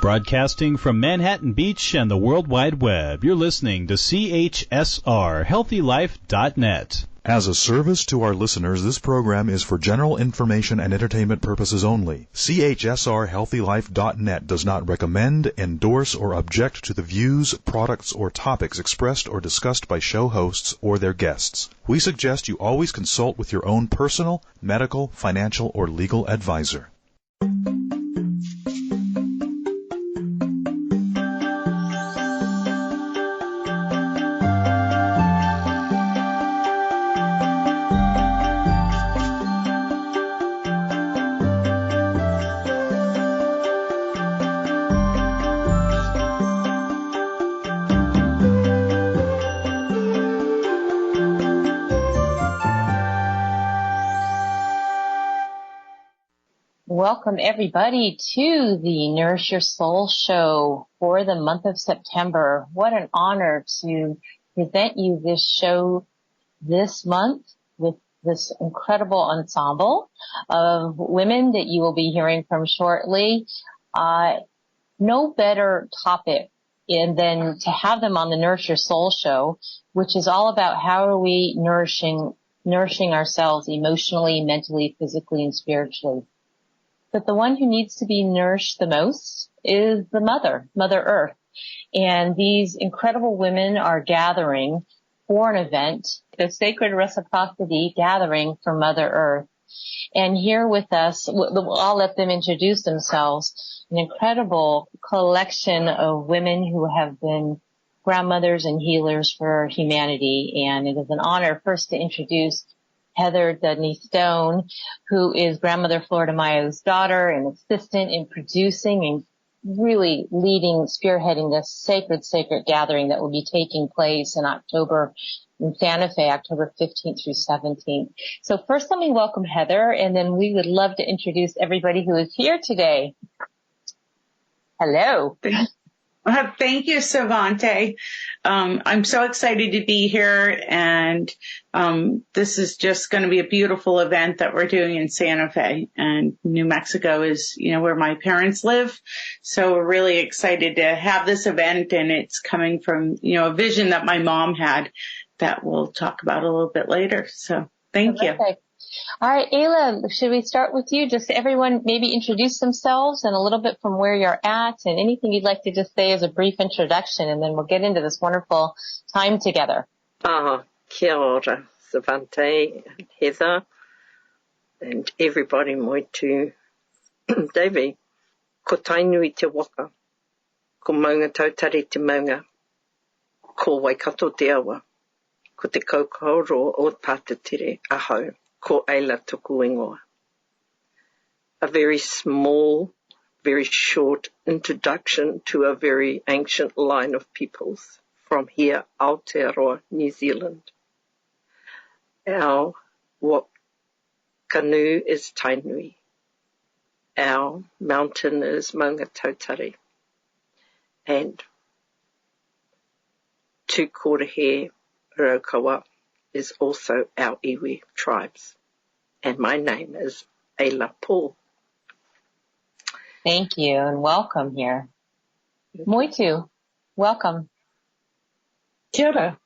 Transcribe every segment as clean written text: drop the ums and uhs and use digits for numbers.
Broadcasting from Manhattan Beach and the World Wide Web, you're listening to CHSR HealthyLife.net. As a service to our listeners, this program is for general information and entertainment purposes only. CHSR HealthyLife.net does not recommend, endorse, or object to the views, products, or topics expressed or discussed by show hosts or their guests. We suggest you always consult with your own personal, medical, financial, or legal advisor. Welcome, everybody, to the Nourish Your Soul show for the month of September. What an honor to present you this show this month with this incredible ensemble of women that you will be hearing from shortly. No better topic than to have them on the Nourish Your Soul show, which is all about how are we nourishing ourselves emotionally, mentally, physically, and spiritually. But the one who needs to be nourished the most is the Mother Earth. And these incredible women are gathering for an event, the Sacred Reciprocity Gathering for Mother Earth. And here with us, I'll let them introduce themselves, an incredible collection of women who have been grandmothers and healers for humanity. And it is an honor first to introduce Heather Dudney Stone, who is Grandmother Florida Mayo's daughter and assistant in producing and really leading, spearheading this sacred gathering that will be taking place in October in Santa Fe, October 15th through 17th. So first let me welcome Heather, and then we would love to introduce everybody who is here today. Hello. Thank you, Savante. I'm so excited to be here, and this is just going to be a beautiful event that we're doing in Santa Fe. And New Mexico is, where my parents live. So we're really excited to have this event, and it's coming from, a vision that my mom had that we'll talk about a little bit later. So thank you. All right, Ayla, should we start with you? Just everyone maybe introduce themselves and a little bit from where you're at and anything you'd like to just say as a brief introduction, and then we'll get into this wonderful time together. Kia ora, Savante, Heather, and everybody moitu. Davey, ko tainui te waka, ko maunga tautare te maunga, ko waikato te awa, ko te kaukaro o Pātitire ahau. Ko Ayla tuku ingoa. A very small, very short introduction to a very ancient line of peoples from here, Aotearoa, New Zealand. Our canoe is Tainui. Our mountain is Maunga Tautare. And Tu Kōrehe Raukawa is also our iwi tribes. And my name is Ayla Paul. Thank you, and welcome here. Moitu, welcome. Kia ora.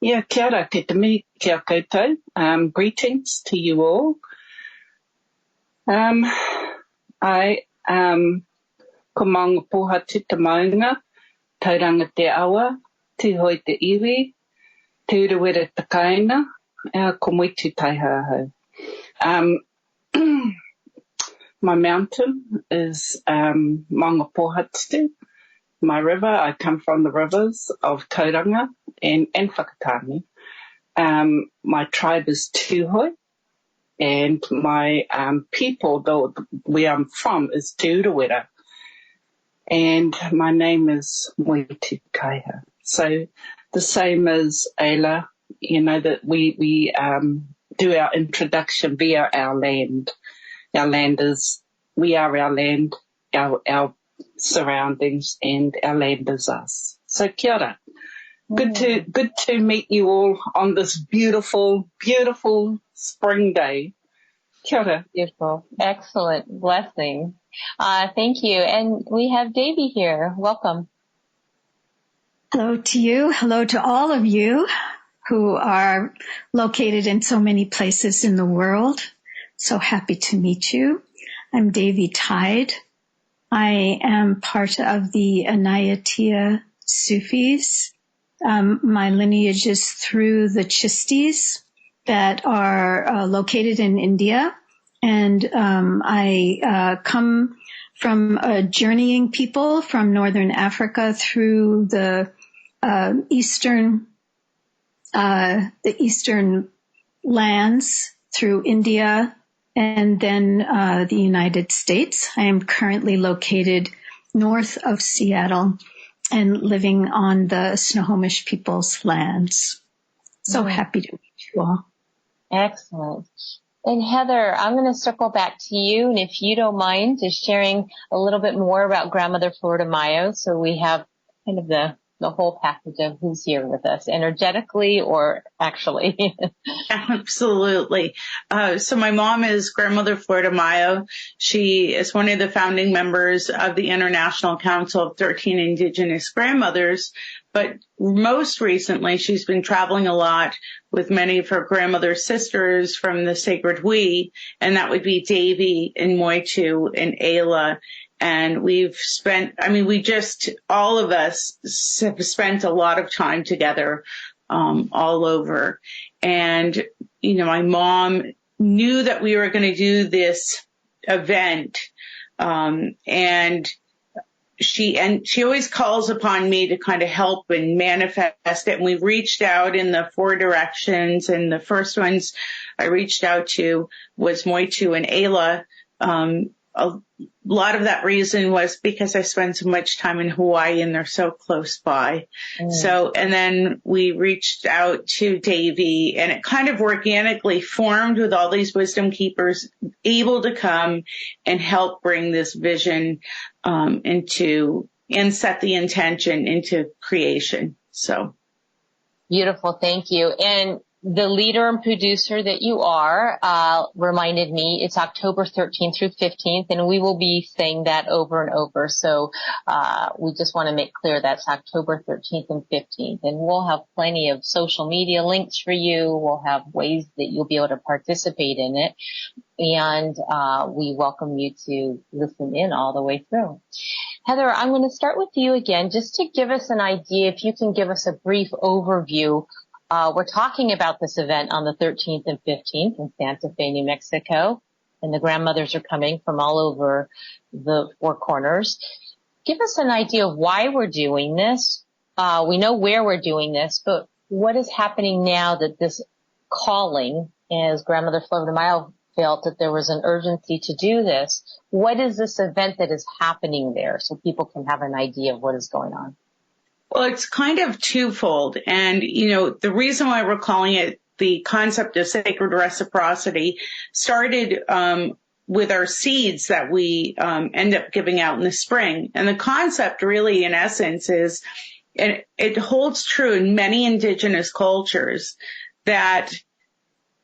Kia ora, te tami, kia koutou. Greetings to you all. I am ko maunga pohatu te maunga, tauranga te awa, tūhoi te iwi, tūruwera te kaina, ko moitu taihahau. My mountain is Maunga Pohatu. My river, I come from the rivers of Tauranga and Whakatane. My tribe is Tūhoi, and my people, where I'm from, is Te Uruwera. And my name is Moitu Kaiha. So the same as Ayla, that we do our introduction via our land. Our land is, we are our land, our surroundings, and our land is us. So kia ora. Good to meet you all on this beautiful, beautiful spring day. Kia ora. Beautiful. Excellent. Blessing. Thank you. And we have Davy here. Welcome. Hello to you. Hello to all of you who are located in so many places in the world. So happy to meet you. I'm Davy Tide. I am part of the Anayatia Sufis. My lineage is through the Chistis that are located in India. And I come from a journeying people from northern Africa through the eastern lands, through India, and then the United States. I am currently located north of Seattle and living on the Snohomish people's lands. So happy to meet you all. Excellent. And Heather, I'm going to circle back to you, and if you don't mind, just sharing a little bit more about Grandmother Florida Mayo, so we have kind of the whole package of who's here with us, energetically or actually. Absolutely. So my mom is Grandmother Florida Mayo. She is one of the founding members of the International Council of 13 Indigenous Grandmothers, but most recently she's been traveling a lot with many of her grandmother's sisters from the Sacred We, and that would be Davy and Moitu and Ayla. And all of us have spent a lot of time together, all over. And, my mom knew that we were going to do this event. And she always calls upon me to kind of help and manifest it. And we reached out in the 4 directions. And the first ones I reached out to was Moitu and Ayla. A lot of that reason was because I spend so much time in Hawaii and they're so close by. So, and then we reached out to Davy, and it kind of organically formed with all these wisdom keepers able to come and help bring this vision, and set the intention into creation. So. Beautiful. Thank you. And the leader and producer that you are, reminded me it's October 13th through 15th, and we will be saying that over and over. So, we just want to make clear that's October 13th and 15th, and we'll have plenty of social media links for you. We'll have ways that you'll be able to participate in it. And, we welcome you to listen in all the way through. Heather, I'm going to start with you again, just to give us an idea, if you can give us a brief overview. We're talking about this event on the 13th and 15th in Santa Fe, New Mexico, and the grandmothers are coming from all over the 4 corners. Give us an idea of why we're doing this. We know where we're doing this, but what is happening now that this calling, as Grandmother Florida Mayo felt that there was an urgency to do this? What is this event that is happening there so people can have an idea of what is going on? Well, it's kind of twofold. And, the reason why we're calling it the concept of sacred reciprocity started with our seeds that we end up giving out in the spring. And the concept really, in essence, is, and it holds true in many indigenous cultures, that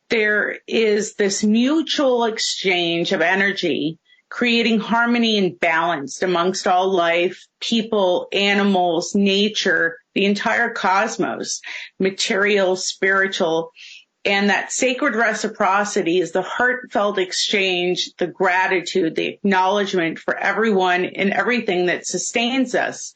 there is this mutual exchange of energy creating harmony and balance amongst all life, people, animals, nature, the entire cosmos, material, spiritual, and that sacred reciprocity is the heartfelt exchange, the gratitude, the acknowledgement for everyone and everything that sustains us.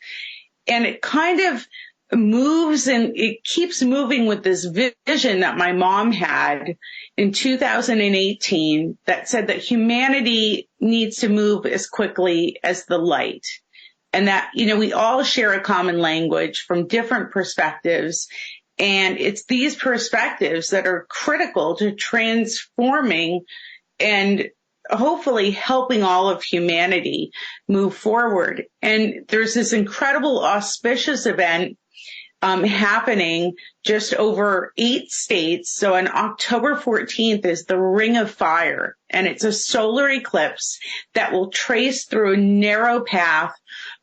And it kind of moves and it keeps moving with this vision that my mom had in 2018 that said that humanity needs to move as quickly as the light. And that, we all share a common language from different perspectives. And it's these perspectives that are critical to transforming and hopefully helping all of humanity move forward. And there's this incredible auspicious event happening just over 8 states. So on October 14th is the Ring of Fire, and it's a solar eclipse that will trace through a narrow path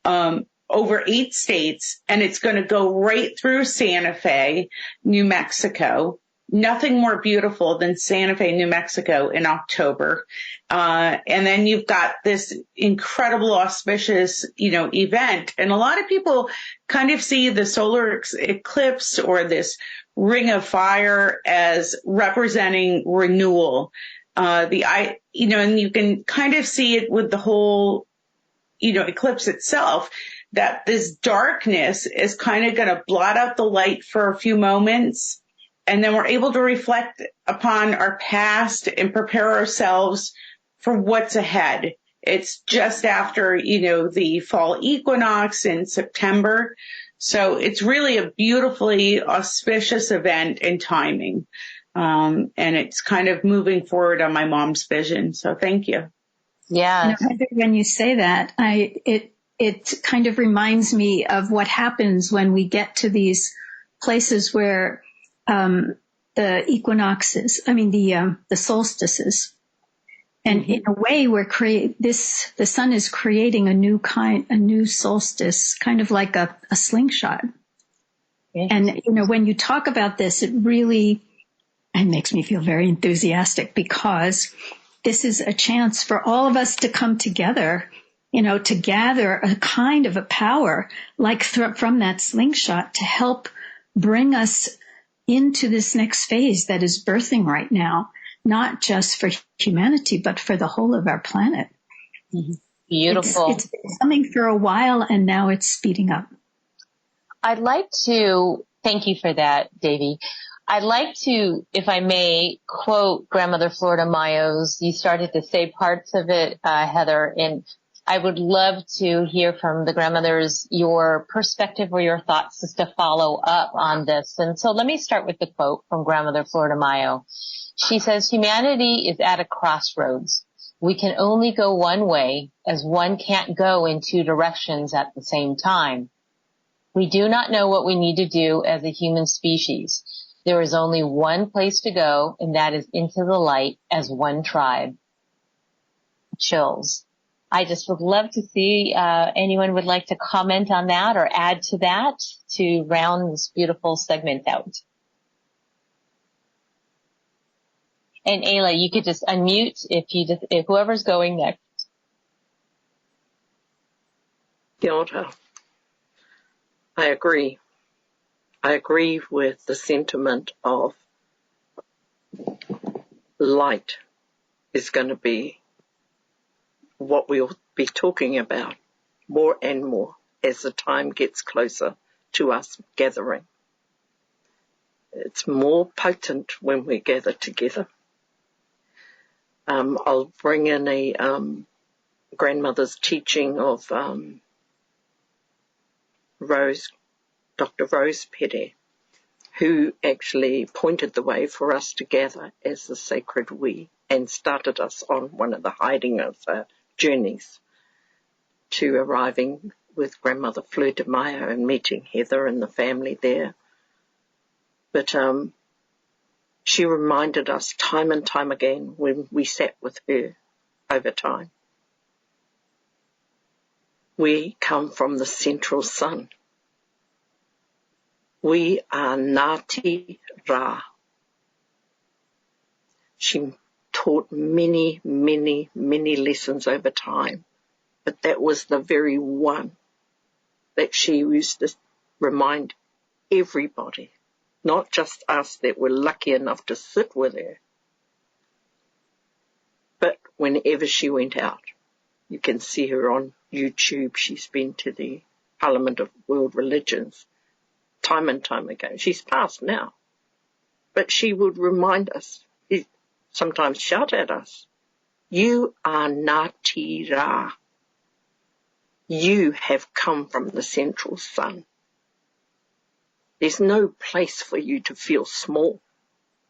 over 8 states, and it's going to go right through Santa Fe, New Mexico. nothing more beautiful than Santa Fe, New Mexico in October. And then you've got this incredible auspicious, event. And a lot of people kind of see the solar eclipse or this ring of fire as representing renewal. And you can kind of see it with the whole, eclipse itself, that this darkness is kind of going to blot out the light for a few moments. And then we're able to reflect upon our past and prepare ourselves for what's ahead. It's just after, the fall equinox in September. So it's really a beautifully auspicious event in timing. And it's kind of moving forward on my mom's vision. So thank you. Yeah. When you say that, it kind of reminds me of what happens when we get to these places where the equinoxes, the solstices. And in a way, the sun is creating a new solstice, kind of like a slingshot. And, when you talk about this, it makes me feel very enthusiastic, because this is a chance for all of us to come together, to gather a kind of a power like from that slingshot to help bring us into this next phase that is birthing right now, not just for humanity, but for the whole of our planet. Beautiful. It's been coming for a while, and now it's speeding up. I'd like to thank you for that, Davy. I'd like to, if I may, quote Grandmother Florida Mayo's. You started to say parts of it, Heather, and I would love to hear from the grandmothers your perspective or your thoughts just to follow up on this. And so let me start with the quote from Grandmother Florida Mayo. She says, "Humanity is at a crossroads. We can only go one way, as one can't go in two directions at the same time. We do not know what we need to do as a human species. There is only one place to go, and that is into the light as one tribe." Chills. I just would love to see anyone would like to comment on that or add to that to round this beautiful segment out. And Ayla, you could just unmute if whoever's going next. Kia ora. I agree. I agree with the sentiment of light is going to be what we'll be talking about more and more as the time gets closer to us gathering. It's more potent when we gather together. I'll bring in a grandmother's teaching of Dr. Rose Pede, who actually pointed the way for us to gather as the sacred we and started us on one of the hiding of journeys to arriving with Grandmother Fleur de Mayo and meeting Heather and the family there. But she reminded us time and time again when we sat with her over time. We come from the central sun. We are Ngāti Rā. She taught many, many, many lessons over time, but that was the very one that she used to remind everybody, not just us that were lucky enough to sit with her, but whenever she went out. You can see her on YouTube. She's been to the Parliament of World Religions time and time again. She's passed now, but she would remind us, sometimes shout at us, "You are Ngāti Rā. You have come from the central sun. There's no place for you to feel small.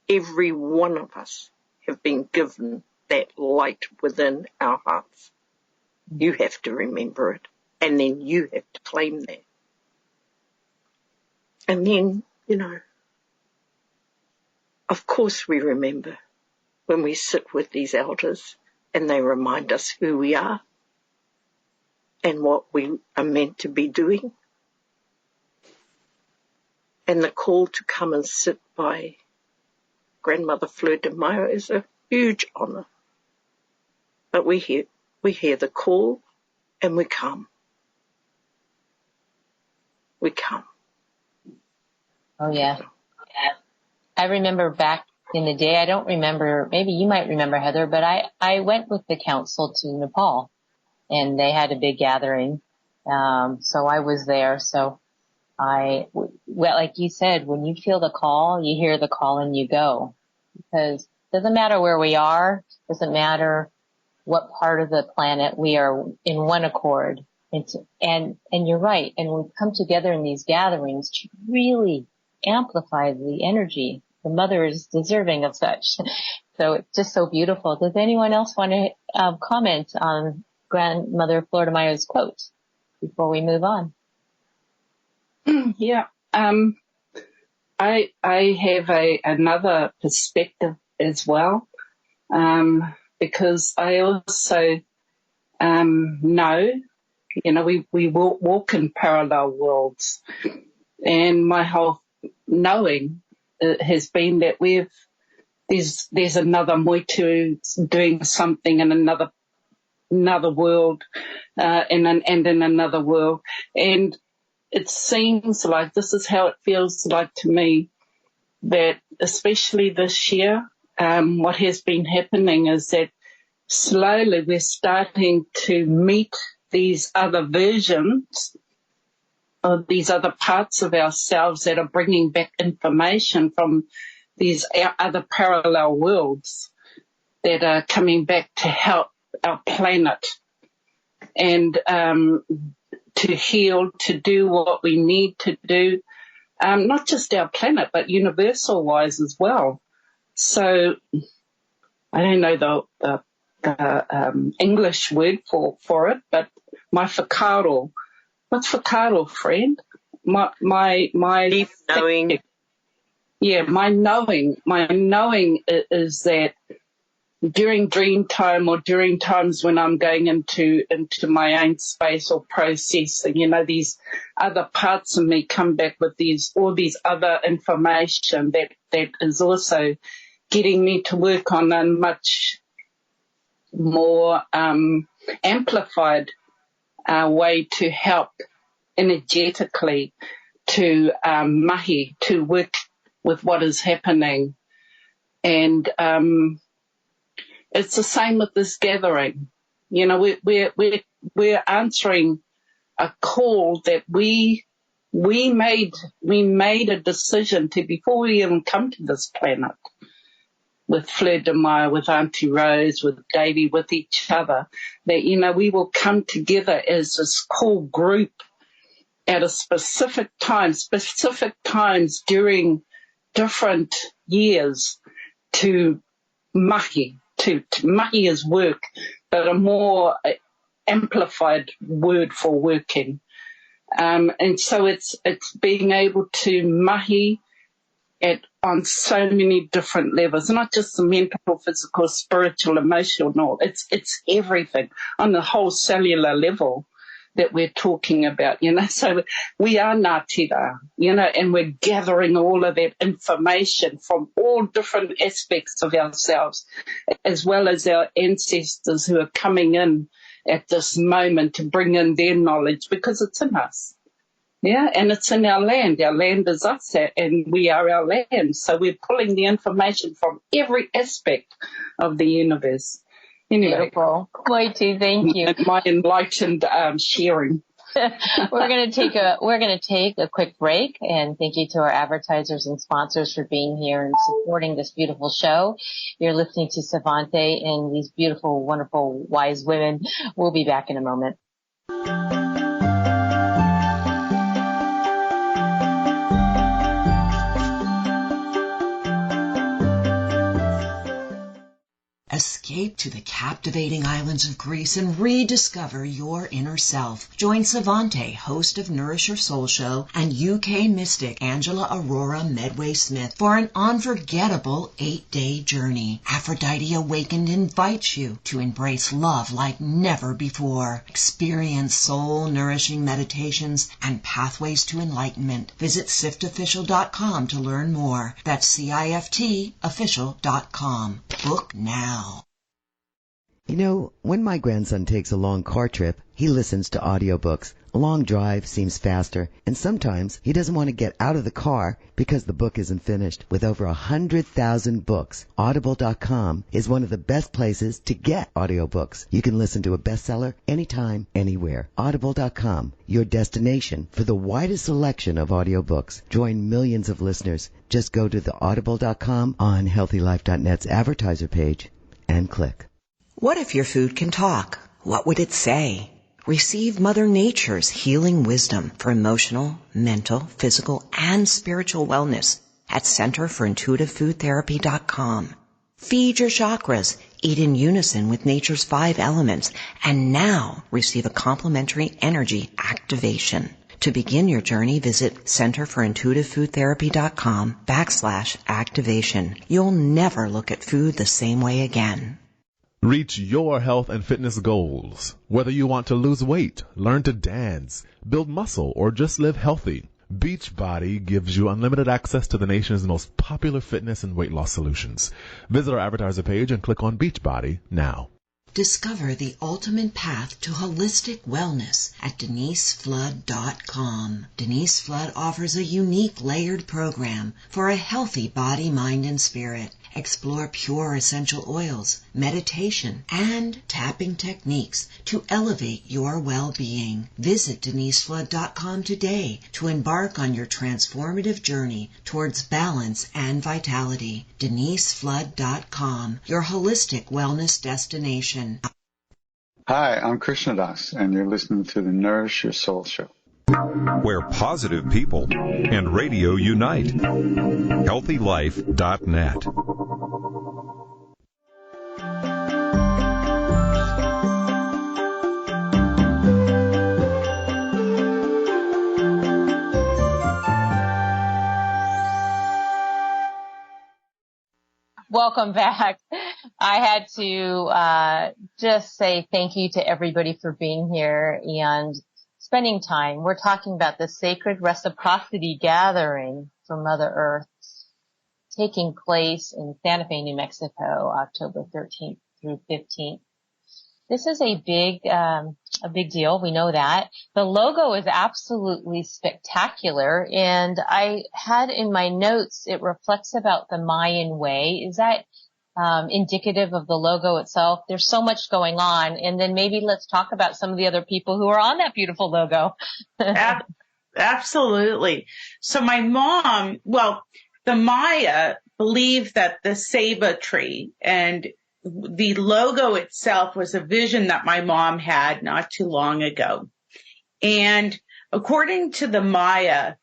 Every one of us have been given that light within our hearts. You have to remember it, and then you have to claim that." And then, of course we remember when we sit with these elders and they remind us who we are and what we are meant to be doing. And the call to come and sit by grandmother Fleur de Mayo is a huge honour. But we hear the call and we come. We come. Oh, yeah. I remember back in the day, I don't remember, maybe you might remember, Heather, but I went with the council to Nepal, and they had a big gathering. So I was there. So well, like you said, when you feel the call, you hear the call and you go. Because it doesn't matter where we are, doesn't matter what part of the planet, we are in one accord. And you're right. And we come together in these gatherings to really amplify the energy. The mother is deserving of such. So it's just so beautiful. Does anyone else want to comment on Grandmother Fleur de Mayo's quote before we move on? Yeah. I have another perspective as well, because I also know, we walk in parallel worlds, and my whole knowing has been that there's another Moitu doing something in another world, and in another world, and it seems like this is how it feels like to me, that especially this year, what has been happening is that slowly we're starting to meet these other versions of these other parts of ourselves that are bringing back information from these other parallel worlds that are coming back to help our planet and to heal, to do what we need to do, not just our planet, but universal-wise as well. So I don't know the English word for it, but my whakaaro. What's whakaaro, friend? My deep knowing. Yeah, my knowing is that during dream time or during times when I'm going into my own space or processing, these other parts of me come back with all these other information that is also getting me to work on a much more amplified way to help energetically to mahi, to work with what is happening. And it's the same with this gathering. We're answering a call that we made a decision to before we even come to this planet. With Fleur de Mayo, with Auntie Rose, with Davy, with each other, that, we will come together as this core group at a specific times during different years to mahi, to mahi is work, but a more amplified word for working. And so it's being able to mahi on so many different levels, not just the mental, physical, spiritual, emotional. It's everything on the whole cellular level that we're talking about, So we are Ngātira, and we're gathering all of that information from all different aspects of ourselves, as well as our ancestors who are coming in at this moment to bring in their knowledge, because it's in us. Yeah, and it's in our land. Our land is us, and we are our land. So we're pulling the information from every aspect of the universe. Anyway, beautiful. Moitu, thank you. My enlightened sharing. We're going to take a quick break, and thank you to our advertisers and sponsors for being here and supporting this beautiful show. You're listening to Savante and these beautiful, wonderful, wise women. We'll be back in a moment. Escape to the captivating islands of Greece and rediscover your inner self. Join Savante, host of Nourish Your Soul Show, and UK mystic Angela Aurora Medway-Smith for an unforgettable 8-day journey. Aphrodite Awakened invites you to embrace love like never before. Experience soul-nourishing meditations and pathways to enlightenment. Visit siftofficial.com to learn more. That's CIFTofficial.com. Book now. You know, when my grandson takes a long car trip, he listens to audiobooks. A long drive seems faster, and sometimes he doesn't want to get out of the car because the book isn't finished. With over 100,000 books, Audible.com is one of the best places to get audiobooks. You can listen to a bestseller anytime, anywhere. Audible.com, your destination for the widest selection of audiobooks. Join millions of listeners. Just go to the Audible.com on HealthyLife.net's advertiser page and click. What if your food can talk? What would it say? Receive Mother Nature's healing wisdom for emotional, mental, physical, and spiritual wellness at CenterForIntuitiveFoodTherapy.com. Feed your chakras, eat in unison with nature's 5 elements, and now receive a complimentary energy activation. To begin your journey, visit CenterForIntuitiveFoodTherapy.com/activation. You'll never look at food the same way again. Reach your health and fitness goals. Whether you want to lose weight, learn to dance, build muscle, or just live healthy, Beachbody gives you unlimited access to the nation's most popular fitness and weight loss solutions. Visit our advertiser page and click on Beachbody now. Discover the ultimate path to holistic wellness at DeniseFlood.com. Denise Flood offers a unique layered program for a healthy body, mind, and spirit. Explore pure essential oils, meditation, and tapping techniques to elevate your well-being. Visit DeniseFlood.com today to embark on your transformative journey towards balance and vitality. DeniseFlood.com, your holistic wellness destination. Hi, I'm Krishnadas, and you're listening to the Nourish Your Soul Show, where positive people and radio unite. HealthyLife.net. Welcome back. I had to just say thank you to everybody for being here and spending time. We're talking about the Sacred Reciprocity Gathering for Mother Earth taking place in Santa Fe, New Mexico, October 13th through 15th. This is a big deal. We know that. The logo is absolutely spectacular. And I had in my notes, it reflects about the Mayan way. Is that indicative of the logo itself? There's so much going on. And then maybe let's talk about some of the other people who are on that beautiful logo. Absolutely. So my mom, the Maya believed that the ceiba tree and the logo itself was a vision that my mom had not too long ago. And according to the Maya,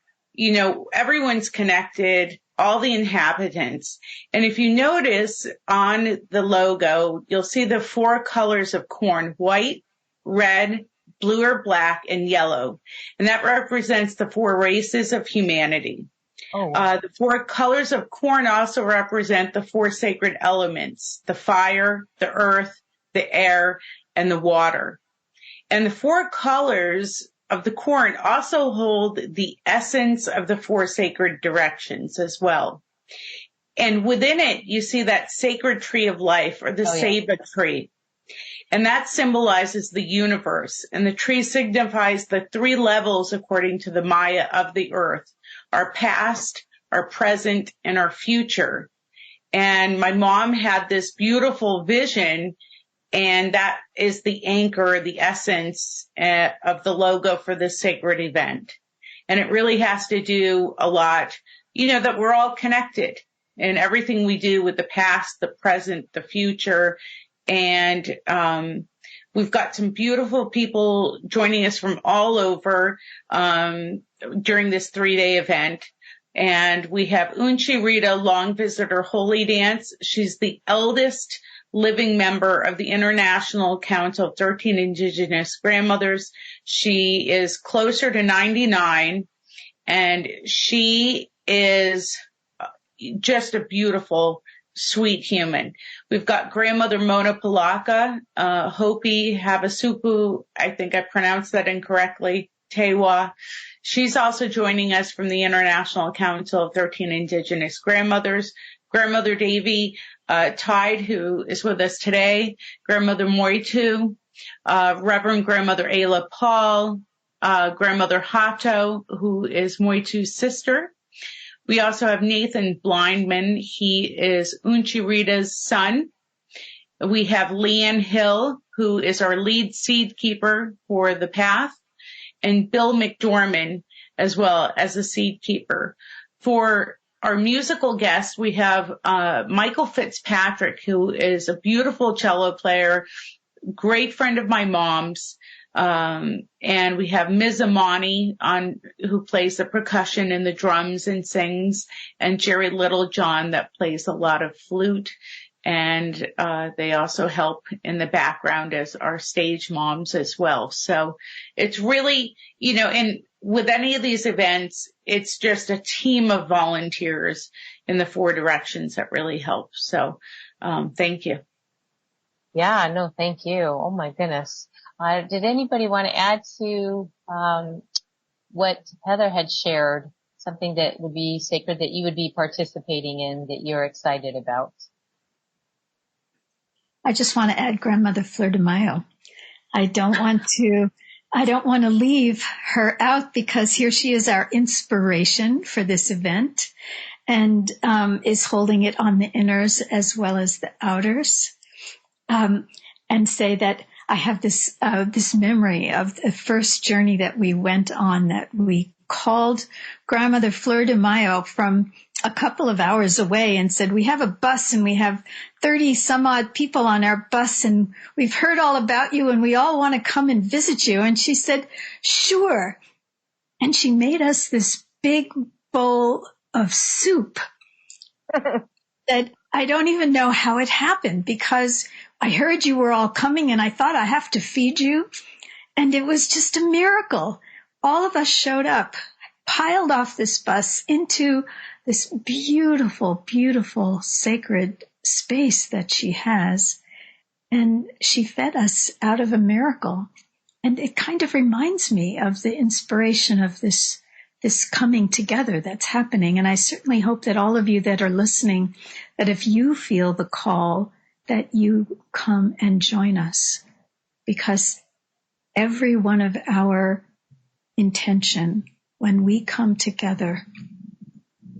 everyone's connected, all the inhabitants. And if you notice on the logo, you'll see the 4 colors of corn: white, red, blue or black, and yellow. And that represents the 4 races of humanity. Oh, wow. The 4 colors of corn also represent the 4 sacred elements: the fire, the earth, the air, and the water. And the 4 colors of the corn also hold the essence of the 4 sacred directions as well. And within it, you see that sacred tree of life, or the ceiba tree. And that symbolizes the universe. And the tree signifies the 3 levels, according to the Maya, of the earth: our past, our present, and our future. And my mom had this beautiful vision, and that is the anchor, the essence of the logo for this sacred event. And it really has to do a lot, that we're all connected in everything we do with the past, the present, the future. And we've got some beautiful people joining us from all over during this 3-day event. And we have Unchi Rita, Long Visitor Holy Dance. She's the eldest living member of the International Council of 13 Indigenous Grandmothers. She is closer to 99, and she is just a beautiful, sweet human. We've got Grandmother Mona Palaka, Hopi Havasupu, I think I pronounced that incorrectly, Tewa. She's also joining us from the International Council of 13 Indigenous Grandmothers. Grandmother Davy Tide, who is with us today, Grandmother Moitu, Reverend Grandmother Ayla Paul, Grandmother Hato, who is Moitu's sister. We also have Nathan Blindman. He is Unchirita's son. We have Leanne Hill, who is our lead seed keeper for the path, and Bill McDormand as well as a seed keeper. For our musical guests, we have Michael Fitzpatrick, who is a beautiful cello player, great friend of my mom's. And we have Ms. Amani who plays the percussion and the drums and sings, and Jerry Littlejohn that plays a lot of flute. And they also help in the background as our stage moms as well. So it's really, and with any of these events, it's just a team of volunteers in the four directions that really help. So thank you. Yeah, no, thank you. Oh my goodness. Did anybody want to add to what Heather had shared, something that would be sacred that you would be participating in that you're excited about? I just want to add Grandmother Fleur de Mayo. I don't want to leave her out, because here she is, our inspiration for this event, and is holding it on the inners as well as the outers. And say that I have this memory of the first journey that we went on, that we called Grandmother Fleur de Mayo from a couple of hours away and said, we have a bus and we have 30 some odd people on our bus, and we've heard all about you and we all want to come and visit you. And she said, sure. And she made us this big bowl of soup that I don't even know how it happened, because I heard you were all coming and I thought, I have to feed you. And it was just a miracle. All of us showed up, piled off this bus into this beautiful, beautiful sacred space that she has. And she fed us out of a miracle. And it kind of reminds me of the inspiration of this coming together that's happening. And I certainly hope that all of you that are listening, that if you feel the call, that you come and join us, because every one of our intention, when we come together,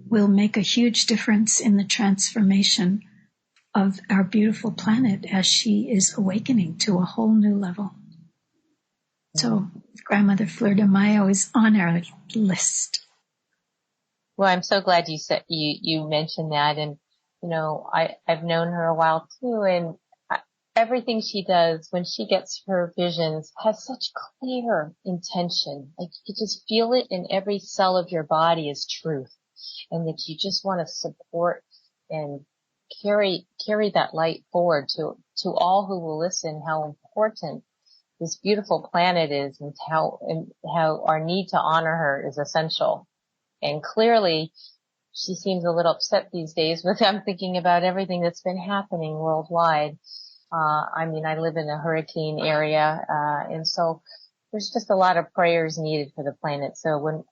will make a huge difference in the transformation of our beautiful planet as she is awakening to a whole new level. So Grandmother Fleur de Mayo is on our list. Well, I'm so glad you mentioned that. And, I've known her a while too. And everything she does when she gets her visions has such clear intention. Like you can just feel it in every cell of your body as truth. And that you just want to support and carry that light forward to all who will listen, how important this beautiful planet is, and how our need to honor her is essential. And clearly she seems a little upset these days with I'm thinking about everything that's been happening worldwide. I live in a hurricane area, and so there's just a lot of prayers needed for the planet. So when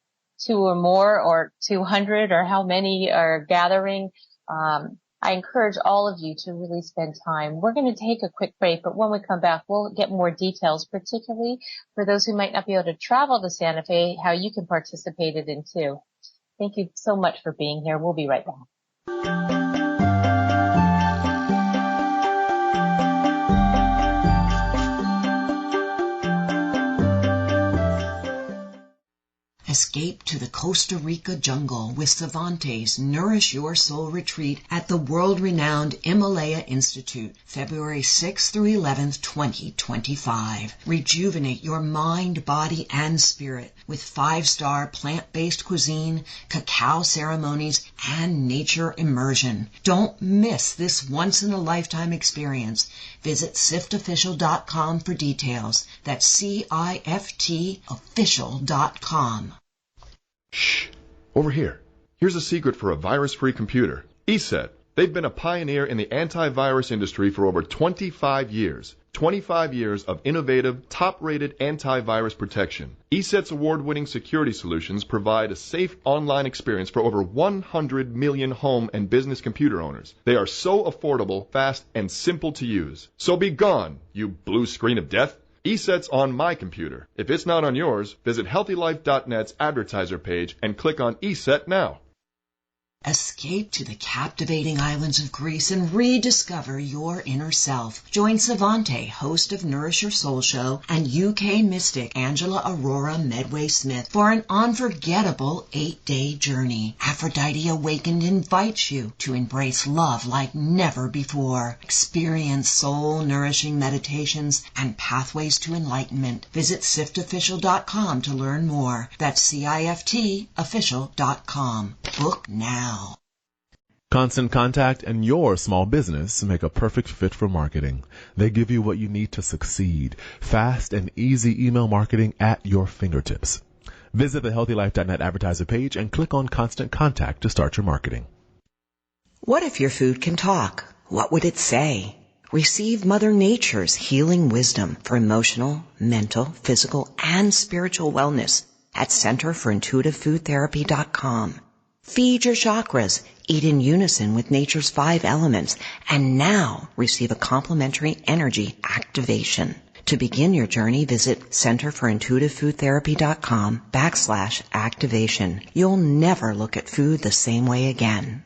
2 or more, or 200, or how many are gathering, I encourage all of you to really spend time. We're going to take a quick break, but when we come back, we'll get more details, particularly for those who might not be able to travel to Santa Fe, how you can participate in it too. Thank you so much for being here. We'll be right back. Escape to the Costa Rica jungle with Savante's Nourish Your Soul retreat at the world-renowned Himalaya Institute, February 6th through 11th, 2025. Rejuvenate your mind, body, and spirit with 5-star plant-based cuisine, cacao ceremonies, and nature immersion. Don't miss this once-in-a-lifetime experience. Visit siftofficial.com for details. That's CIFTofficial.com. Shh! Over here. Here's a secret for a virus-free computer. ESET. They've been a pioneer in the antivirus industry for over 25 years. 25 years of innovative, top-rated antivirus protection. ESET's award-winning security solutions provide a safe online experience for over 100 million home and business computer owners. They are so affordable, fast, and simple to use. So be gone, you blue screen of death. ESET's on my computer. If it's not on yours, visit HealthyLife.net's advertiser page and click on ESET now. Escape to the captivating islands of Greece and rediscover your inner self. Join Savante, host of Nourish Your Soul Show, and UK mystic Angela Aurora Medway Smith for an unforgettable 8-day journey. Aphrodite Awakened invites you to embrace love like never before. Experience soul-nourishing meditations and pathways to enlightenment. Visit siftofficial.com to learn more. That's CIFTofficial.com. Book now. Constant Contact and your small business make a perfect fit for marketing. They give you what you need to succeed. Fast and easy email marketing at your fingertips. Visit the HealthyLife.net advertiser page and click on Constant Contact to start your marketing. What if your food can talk? What would it say? Receive Mother Nature's healing wisdom for emotional, mental, physical, and spiritual wellness at CenterForIntuitiveFoodTherapy.com. Feed your chakras, eat in unison with nature's 5 elements, and now receive a complimentary energy activation. To begin your journey, visit CenterForIntuitiveFoodTherapy.com/activation. You'll never look at food the same way again.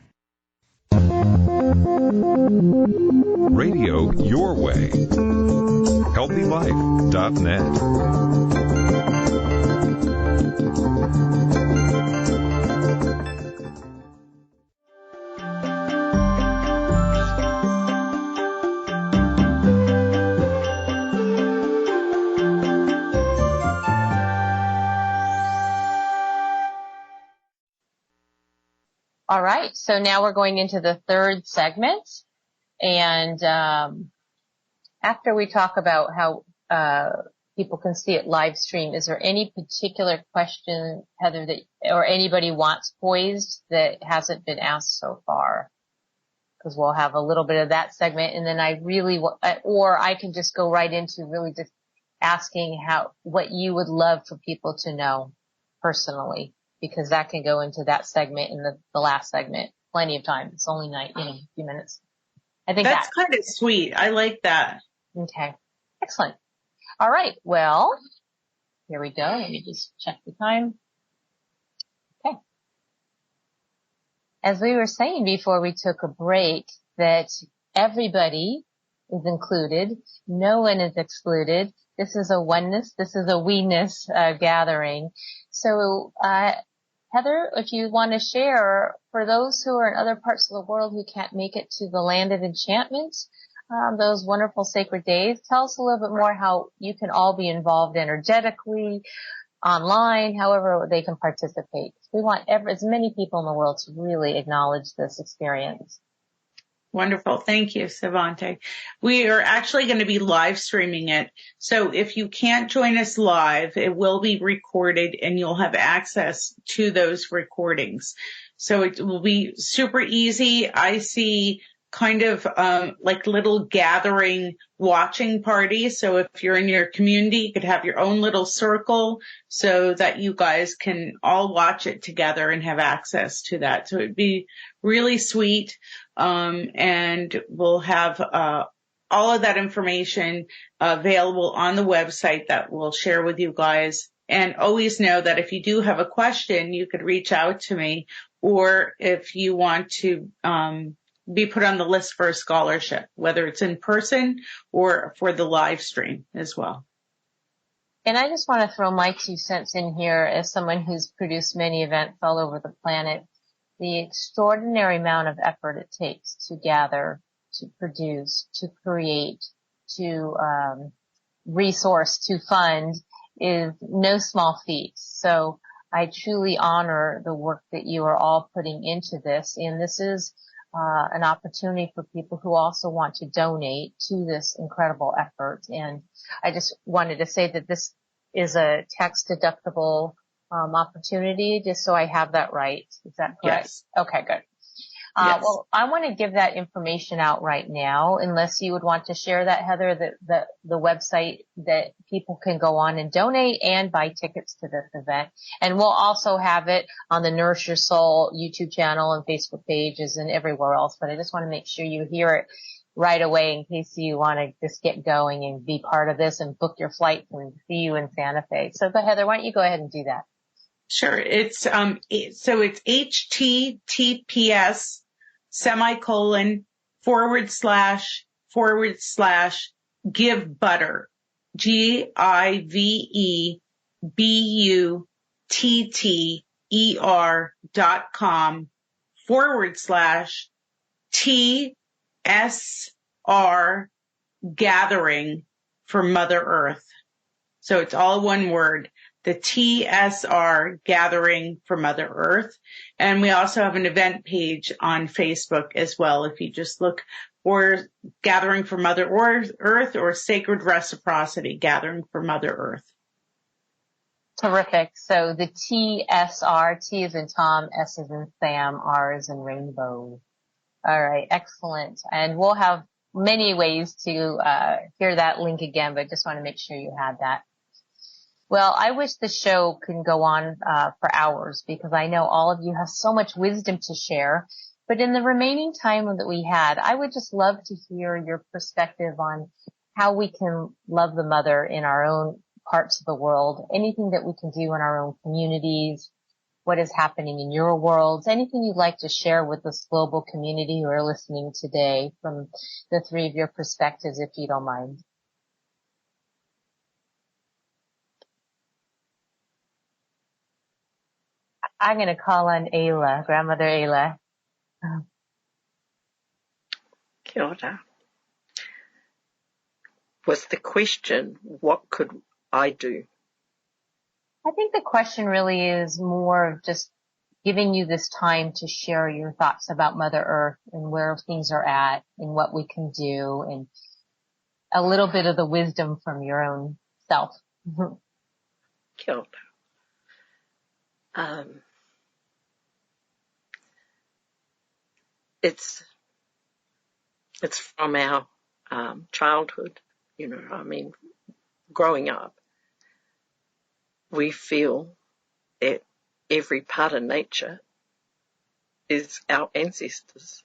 Radio your way. HealthyLife.net. All right, so now we're going into the third segment, and after we talk about how people can see it live stream, is there any particular question, Heather, that or anybody wants poised that hasn't been asked so far? Because we'll have a little bit of that segment, and then I really, or I can just go right into really just asking what you would love for people to know personally, because that can go into that segment in the last segment. Plenty of time. It's only a few minutes. I think that's kind of sweet. I like that. Okay. Excellent. All right. Well, here we go. Let me just check the time. Okay. As we were saying before we took a break, that everybody is included. No one is excluded. This is a oneness. This is a we-ness gathering. So, Heather, if you want to share, for those who are in other parts of the world who can't make it to the land of enchantment, those wonderful sacred days, tell us a little bit more how you can all be involved energetically, online, however they can participate. We want as many people in the world to really acknowledge this experience. Wonderful. Thank you, Savante. We are actually going to be live streaming it. So if you can't join us live, it will be recorded and you'll have access to those recordings. So it will be super easy. I see kind of like little gathering watching parties. So if you're in your community, you could have your own little circle so that you guys can all watch it together and have access to that. So it'd be really sweet. And we'll have all of that information available on the website that we'll share with you guys. And always know that if you do have a question, you could reach out to me, or if you want to be put on the list for a scholarship, whether it's in person or for the live stream as well. And I just want to throw my 2 cents in here as someone who's produced many events all over the planet. The extraordinary amount of effort it takes to gather, to produce, to create, to resource, to fund is no small feat. So I truly honor the work that you are all putting into this. And this is an opportunity for people who also want to donate to this incredible effort. And I just wanted to say that this is a tax deductible opportunity, just so I have that right. Is that correct? Yes. Okay, good. Yes. Well, I want to give that information out right now, unless you would want to share that, Heather, the website that people can go on and donate and buy tickets to this event. And we'll also have it on the Nourish Your Soul YouTube channel and Facebook pages and everywhere else. But I just want to make sure you hear it right away in case you want to just get going and be part of this and book your flight and see you in Santa Fe. So, Heather, why don't you go ahead and do that? Sure. It's HTTPS // give butter, GIVEBUTTER.com /TSR gathering for Mother Earth. So it's all one word, the TSR gathering for Mother Earth. And we also have an event page on Facebook as well. If you just look for Gathering for Mother Earth or Sacred Reciprocity Gathering for Mother Earth. Terrific. So the TSR, T is in Tom, S is in Sam, R is in Rainbow. All right. Excellent. And we'll have many ways to hear that link again, but just want to make sure you had that. Well, I wish the show could go on for hours, because I know all of you have so much wisdom to share. But in the remaining time that we had, I would just love to hear your perspective on how we can love the mother in our own parts of the world, anything that we can do in our own communities, what is happening in your worlds, anything you'd like to share with this global community who are listening today from the 3 of your perspectives, if you don't mind. I'm going to call on Ayla, Grandmother Ayla. Kia ora. Was the question, what could I do? I think the question really is more of just giving you this time to share your thoughts about Mother Earth and where things are at and what we can do, and a little bit of the wisdom from your own self. Kia ora. It's from our childhood, growing up. We feel that every part of nature is our ancestors.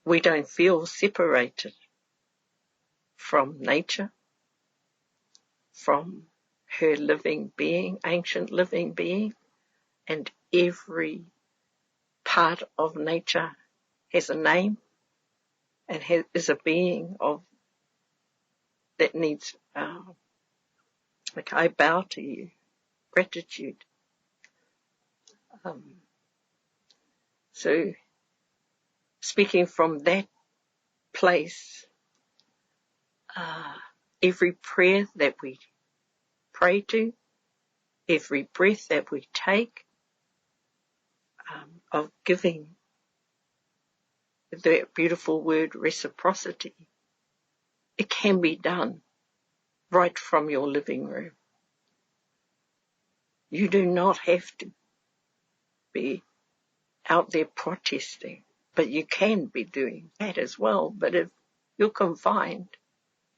We don't feel separated from nature, from her living being, ancient living being, and every part of nature has a name and is a being that needs, I bow to you, gratitude. So speaking from that place, every prayer that we pray to, every breath that we take, of giving the beautiful word reciprocity, it can be done right from your living room. You do not have to be out there protesting, but you can be doing that as well. But if you're confined,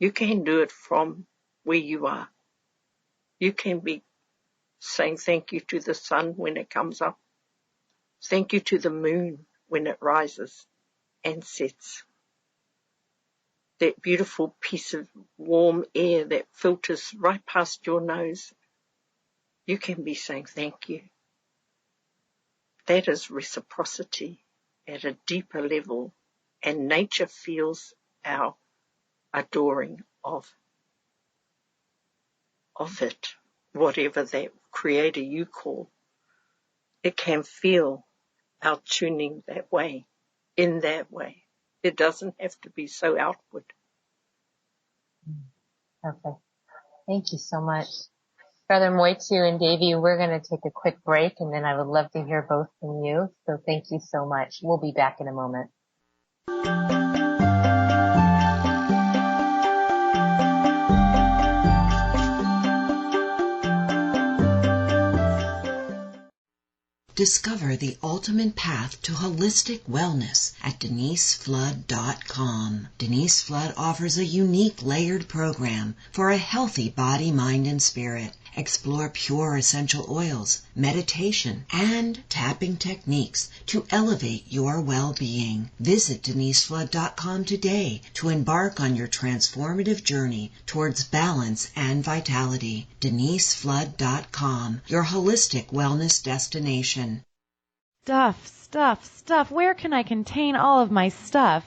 you can do it from where you are. You can be saying thank you to the sun when it comes up. Thank you to the moon when it rises and sets. That beautiful piece of warm air that filters right past your nose. You can be saying thank you. That is reciprocity at a deeper level, and nature feels our adoring of it, whatever that creator you call, it can feel our tuning that way, in that way. It doesn't have to be so outward. Perfect. Thank you so much. Brother Moitu and Davy, we're going to take a quick break, and then I would love to hear both from you. So thank you so much. We'll be back in a moment. Discover the ultimate path to holistic wellness at DeniseFlood.com. Denise Flood offers a unique layered program for a healthy body, mind, and spirit. Explore pure essential oils, meditation, and tapping techniques to elevate your well-being. Visit DeniseFlood.com today to embark on your transformative journey towards balance and vitality. DeniseFlood.com, your holistic wellness destination. Stuff. Where can I contain all of my stuff?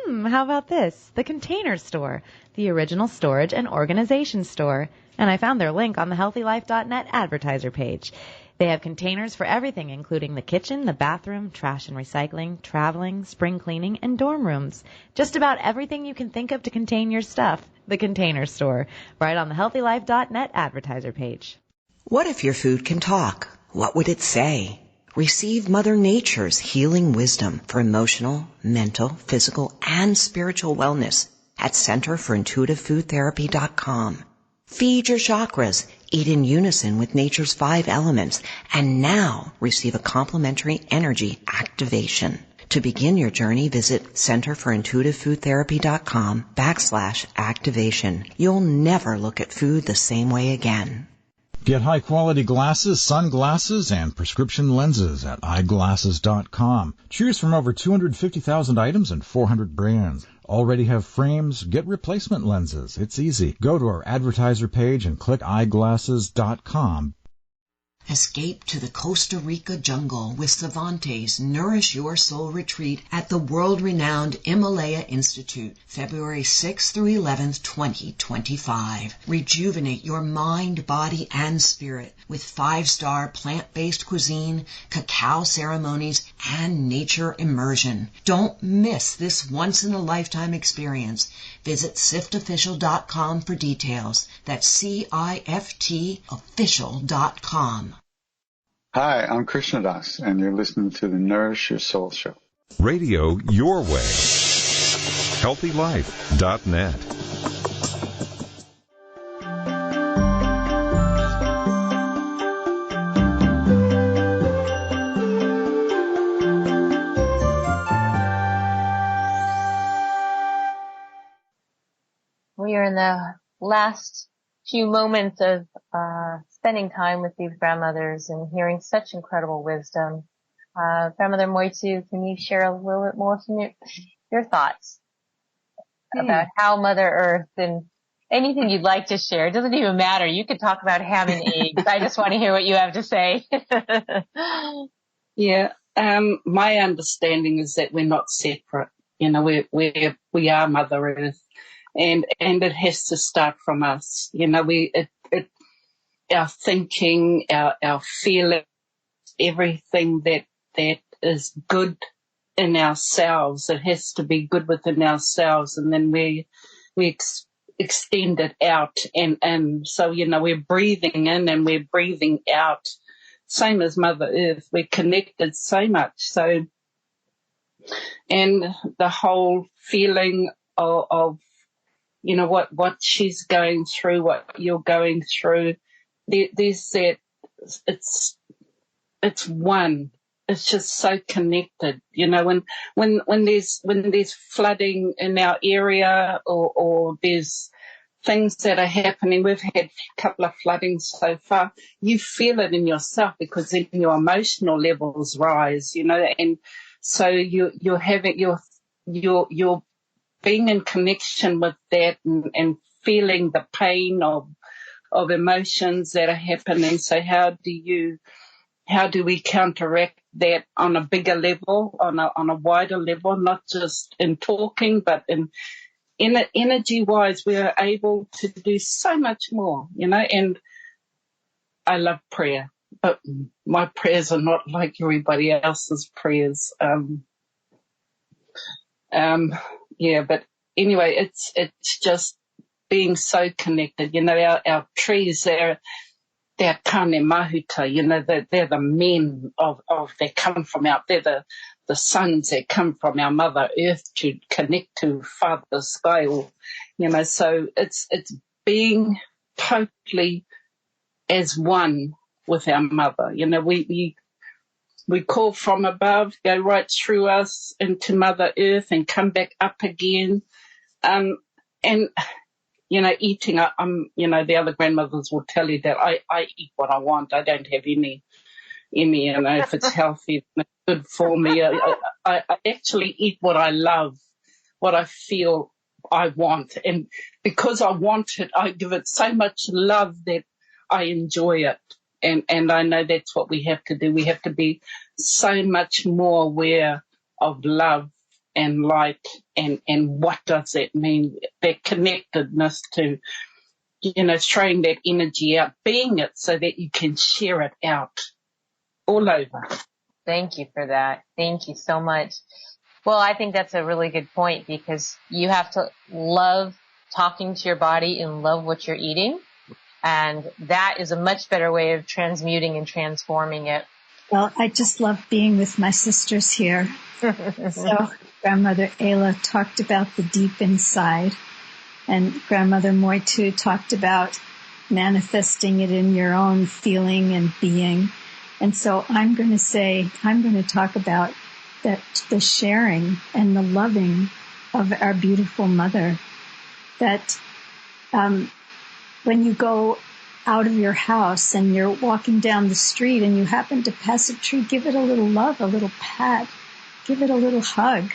How about this? The Container Store, the original storage and organization store. And I found their link on the HealthyLife.net advertiser page. They have containers for everything, including the kitchen, the bathroom, trash and recycling, traveling, spring cleaning, and dorm rooms. Just about everything you can think of to contain your stuff. The Container Store, right on the HealthyLife.net advertiser page. What if your food can talk? What would it say? Receive Mother Nature's healing wisdom for emotional, mental, physical, and spiritual wellness at CenterForIntuitiveFoodTherapy.com. Feed your chakras, eat in unison with nature's 5 elements, and now receive a complimentary energy activation. To begin your journey, visit CenterForIntuitiveFoodTherapy.com/activation. You'll never look at food the same way again. Get high-quality glasses, sunglasses, and prescription lenses at eyeglasses.com. Choose from over 250,000 items and 400 brands. Already have frames? Get replacement lenses. It's easy. Go to our advertiser page and click eyeglasses.com. Escape to the Costa Rica jungle with Savante's Nourish Your Soul retreat at the world-renowned Himalaya Institute, February 6th through 11th, 2025. Rejuvenate your mind, body, and spirit with 5-star plant-based cuisine, cacao ceremonies, and nature immersion. Don't miss this once-in-a-lifetime experience. Visit siftofficial.com for details. That's CIFTofficial.com. Hi, I'm Krishna Das, and you're listening to the Nourish Your Soul Show. Radio your way. HealthyLife.net. We are in the last few moments of spending time with these grandmothers and hearing such incredible wisdom. Grandmother Moitu, can you share a little bit more from your thoughts about how Mother Earth, and anything you'd like to share? It doesn't even matter. You could talk about ham and eggs. I just want to hear what you have to say. Yeah. My understanding is that we're not separate. You know, we are Mother Earth, and it has to start from us. You know, our thinking, our feelings, everything that is good in ourselves, it has to be good within ourselves, and then we extend it out, and so, you know, we're breathing in and we're breathing out, same as Mother Earth. We're connected so much. So, and the whole feeling of you know, what she's going through, what you're going through, there's that, it's one. It's just so connected. You know, when there's flooding in our area, or there's things that are happening, we've had a couple of floodings so far, you feel it in yourself because then your emotional levels rise, you know, and so you're being in connection with that, and feeling the pain of emotions that are happening. So how do we counteract that on a bigger level, on a wider level, not just in talking, but in energy-wise, we are able to do so much more, and I love prayer, but my prayers are not like everybody else's prayers. But anyway, it's just being so connected. Our trees, they're kane mahuta, they're the men of they come from they're the sons that come from our Mother Earth to connect to Father Sky, so it's being totally as one with our Mother. We call from above, go right through us into Mother Earth and come back up again. And eating, the other grandmothers will tell you that I eat what I want. I don't have any, if it's healthy, it's good for me. I actually eat what I love, what I feel I want. And because I want it, I give it so much love that I enjoy it. And I know that's what we have to do. We have to be so much more aware of love and light and what does that mean, that connectedness to, throwing that energy out, being it so that you can share it out all over. Thank you for that. Thank you so much. Well, I think that's a really good point because you have to love talking to your body and love what you're eating. And that is a much better way of transmuting and transforming it. Well, I just love being with my sisters here. So Grandmother Ayla talked about the deep inside, and Grandmother Moitu talked about manifesting it in your own feeling and being. And so I'm going to talk about that, the sharing and the loving of our beautiful mother, that when you go out of your house and you're walking down the street and you happen to pass a tree, give it a little love, a little pat, give it a little hug.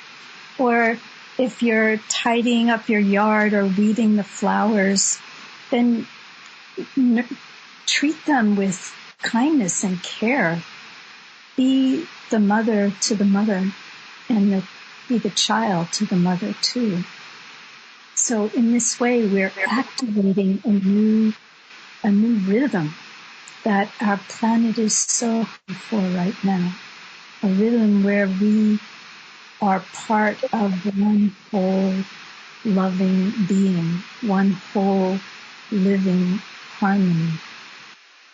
Or if you're tidying up your yard or weeding the flowers, then treat them with kindness and care. Be the mother to the mother and be the child to the mother too. So in this way, we're activating a new rhythm that our planet is so hungry for right now. A rhythm where we are part of one whole loving being, one whole living harmony.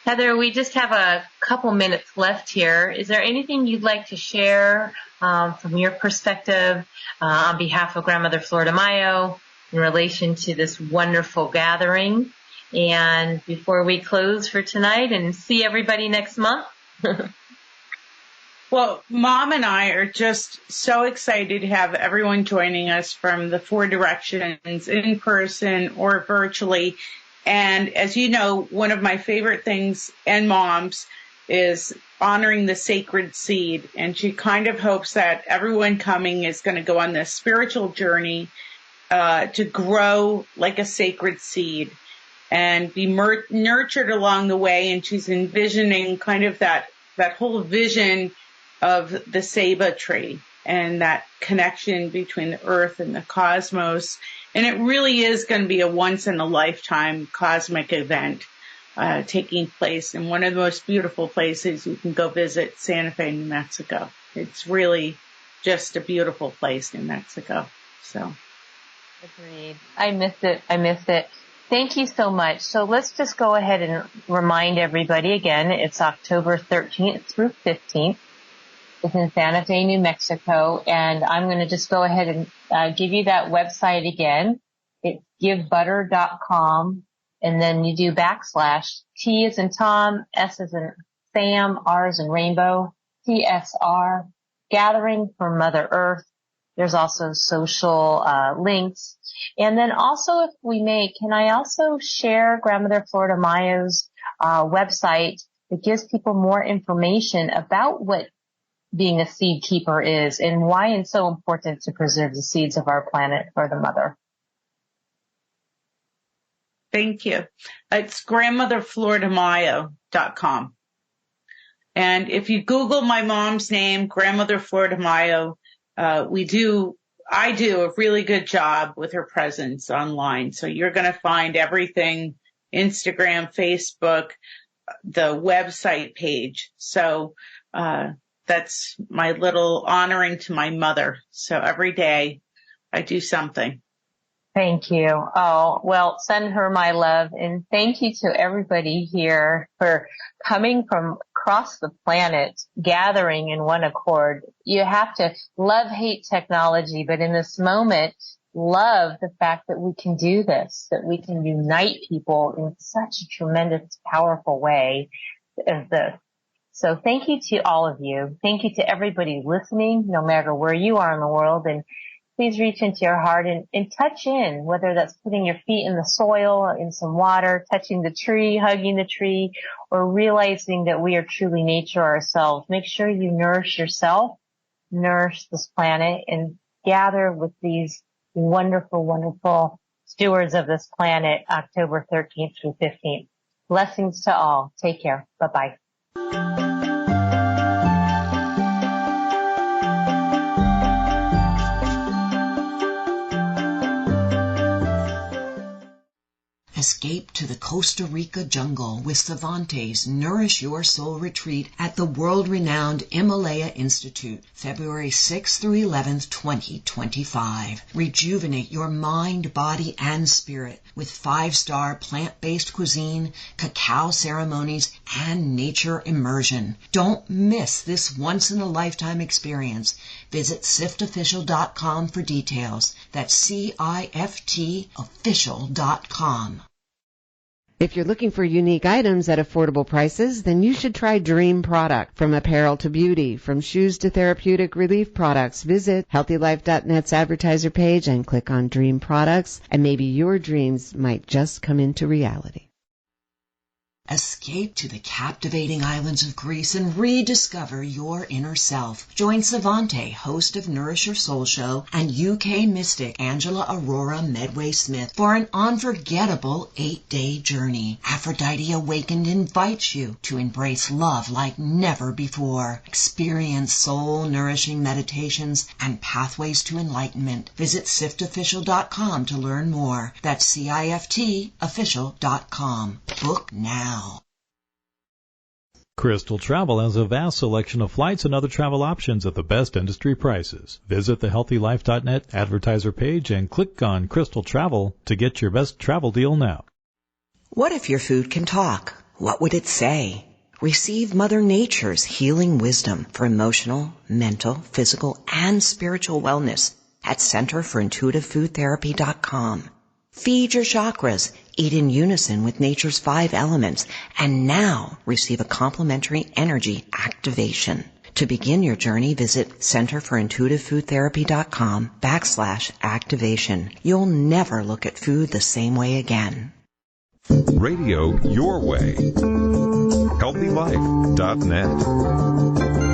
Heather, we just have a couple minutes left here. Is there anything you'd like to share from your perspective on behalf of Grandmother Flor Mayo in relation to this wonderful gathering? And before we close for tonight and see everybody next month? Well, Mom and I are just so excited to have everyone joining us from the four directions, in person or virtually. And as you know, one of my favorite things, and Mom's, is honoring the sacred seed. And she kind of hopes that everyone coming is going to go on this spiritual journey to grow like a sacred seed and be nurtured along the way. And she's envisioning kind of that whole vision of the Seba tree and that connection between the earth and the cosmos. And it really is going to be a once-in-a-lifetime cosmic event taking place in one of the most beautiful places you can go visit, Santa Fe, New Mexico. It's really just a beautiful place, New Mexico. So, agreed. I missed it. Thank you so much. So let's just go ahead and remind everybody again, it's October 13th through 15th. It's in Santa Fe, New Mexico, and I'm going to just go ahead and give you that website again. It's givebutter.com, and then you do / T as in Tom, S as in Sam, R as in Rainbow, TSR, Gathering for Mother Earth. There's also social links. And then also, if we may, can I also share Grandmother Flor Mayo's website that gives people more information about what being a seed keeper is and why it's so important to preserve the seeds of our planet for the mother. Thank you. It's grandmotherflormayo.com. And if you Google my mom's name, Grandmother Flor Mayo, we do I do a really good job with her presence online. So you're going to find everything, Instagram, Facebook, the website page. So that's my little honoring to my mother. So every day I do something. Thank you. Oh, well, send her my love. And thank you to everybody here for coming from across the planet, gathering in one accord. You have to hate technology, but in this moment, love the fact that we can do this, that we can unite people in such a tremendous, powerful way as this. So thank you to all of you. Thank you to everybody listening, no matter where you are in the world. And please reach into your heart and touch in, whether that's putting your feet in the soil, in some water, touching the tree, hugging the tree, or realizing that we are truly nature ourselves. Make sure you nourish yourself, nourish this planet, and gather with these wonderful, wonderful stewards of this planet, October 13th through 15th. Blessings to all. Take care. Bye-bye. Escape to the Costa Rica jungle with Savante's Nourish Your Soul retreat at the world-renowned Himalaya Institute, February 6th through 11th, 2025. Rejuvenate your mind, body, and spirit with 5-star plant-based cuisine, cacao ceremonies, and nature immersion. Don't miss this once-in-a-lifetime experience. Visit siftofficial.com for details. That's CIFTofficial.com. If you're looking for unique items at affordable prices, then you should try Dream Product. From apparel to beauty, from shoes to therapeutic relief products, visit HealthyLife.net's advertiser page and click on Dream Products, and maybe your dreams might just come into reality. Escape to the captivating islands of Greece and rediscover your inner self. Join Savante, host of Nourish Your Soul Show, and UK mystic Angela Aurora Medway Smith for an unforgettable 8-day journey. Aphrodite Awakened invites you to embrace love like never before. Experience soul-nourishing meditations and pathways to enlightenment. Visit siftofficial.com to learn more. That's CIFTofficial.com. Book now. Crystal Travel has a vast selection of flights and other travel options at the best industry prices. Visit the HealthyLife.net advertiser page and click on Crystal Travel to get your best travel deal now. What if your food can talk? What would it say? Receive Mother Nature's healing wisdom for emotional, mental, physical, and spiritual wellness at CenterForIntuitiveFoodTherapy.com. Feed your chakras, eat in unison with nature's 5 elements, and now receive a complimentary energy activation. To begin your journey, visit CenterForIntuitiveFoodTherapy.com/activation. You'll never look at food the same way again. Radio your way. HealthyLife.net.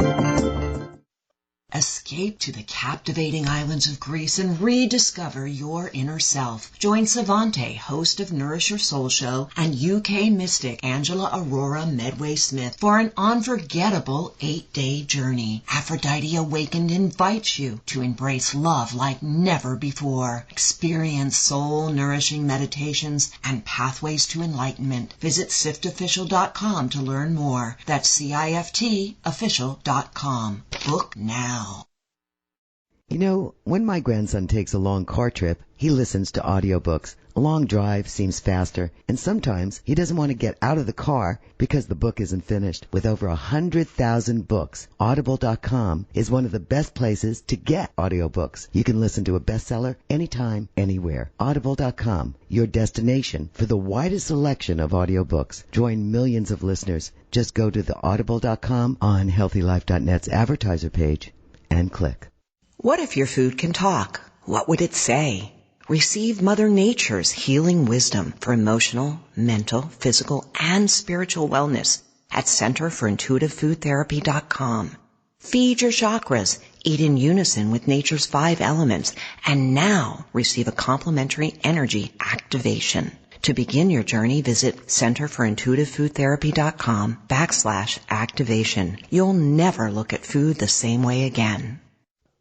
Escape to the captivating islands of Greece and rediscover your inner self. Join Savante, host of Nourish Your Soul Show, and UK mystic Angela Aurora Medway Smith for an unforgettable 8-day journey. Aphrodite Awakened invites you to embrace love like never before. Experience soul-nourishing meditations and pathways to enlightenment. Visit siftofficial.com to learn more. That's CIFTofficial.com. Book now. You know, when my grandson takes a long car trip, he listens to audiobooks. A long drive seems faster, and sometimes he doesn't want to get out of the car because the book isn't finished. With over 100,000 books, Audible.com is one of the best places to get audiobooks. You can listen to a bestseller anytime, anywhere. Audible.com, your destination for the widest selection of audiobooks. Join millions of listeners. Just go to the Audible.com on HealthyLife.net's advertiser page and click. What if your food can talk? What would it say? Receive Mother Nature's healing wisdom for emotional, mental, physical, and spiritual wellness at CenterForIntuitiveFoodTherapy.com. Feed your chakras, eat in unison with nature's 5 elements, and now receive a complimentary energy activation. To begin your journey, visit CenterForIntuitiveFoodTherapy.com /activation. You'll never look at food the same way again.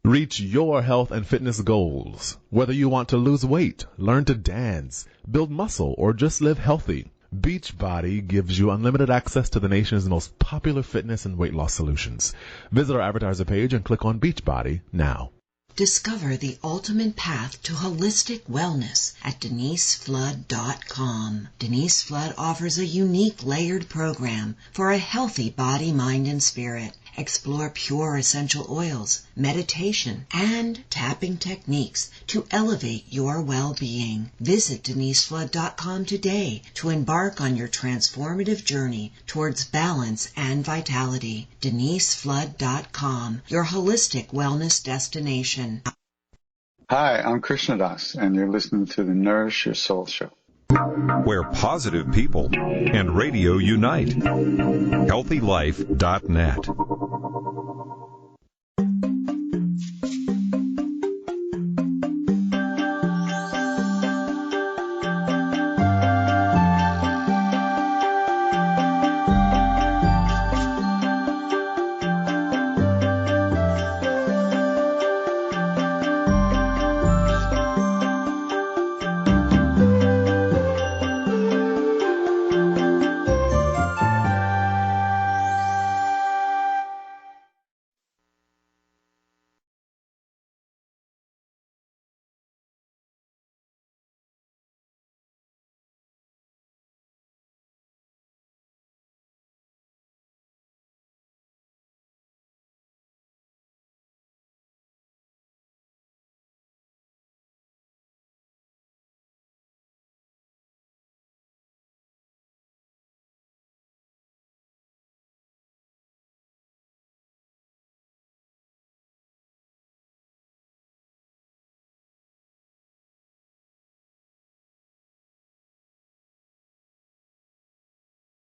Reach your health and fitness goals. Whether you want to lose weight, learn to dance, build muscle, or just live healthy, Beachbody gives you unlimited access to the nation's most popular fitness and weight loss solutions. Visit our advertiser page and click on Beachbody now. Discover the ultimate path to holistic wellness at DeniseFlood.com. Denise Flood offers a unique layered program for a healthy body, mind, and spirit. Explore pure essential oils, meditation, and tapping techniques to elevate your well-being. Visit DeniseFlood.com today to embark on your transformative journey towards balance and vitality. DeniseFlood.com, your holistic wellness destination. Hi, I'm Krishna Das, and you're listening to the Nourish Your Soul Show, where positive people and radio unite. HealthyLife.net.